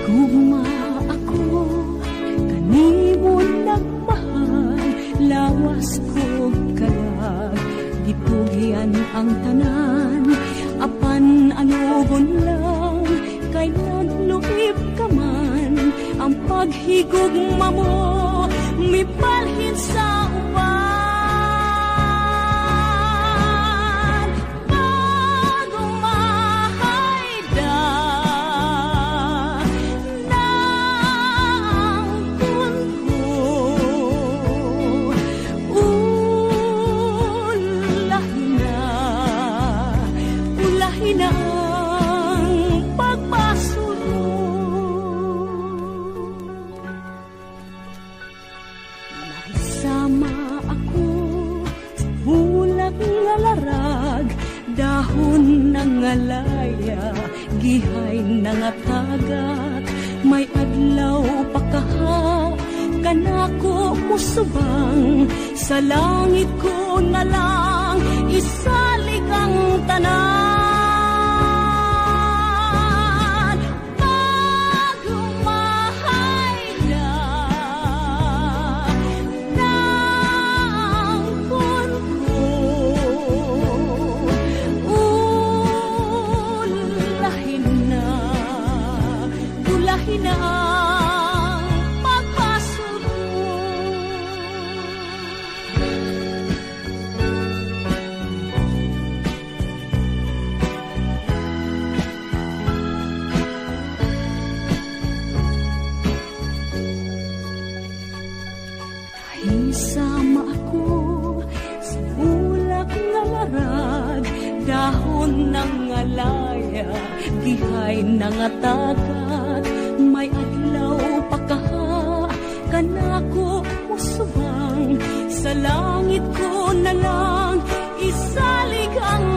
Gugma ako, kanimo nagmahal, lawas ko kalag, gitugian ang tanan, apan anugon lang, kay nagluib ka man, ang paghigugma mo, mipalhin sa uban. Dahon ng alaya, gihay ng atagat, may adlaw pakaha, kanako musubang, sa langit ko na lang, isalig ang tanan. Isama ako sa ulak nga larag, dahon ng alaya, gihay ng atagat, may adlaw pakaha, kanako musubang, sa langit ko na lang, isalig ang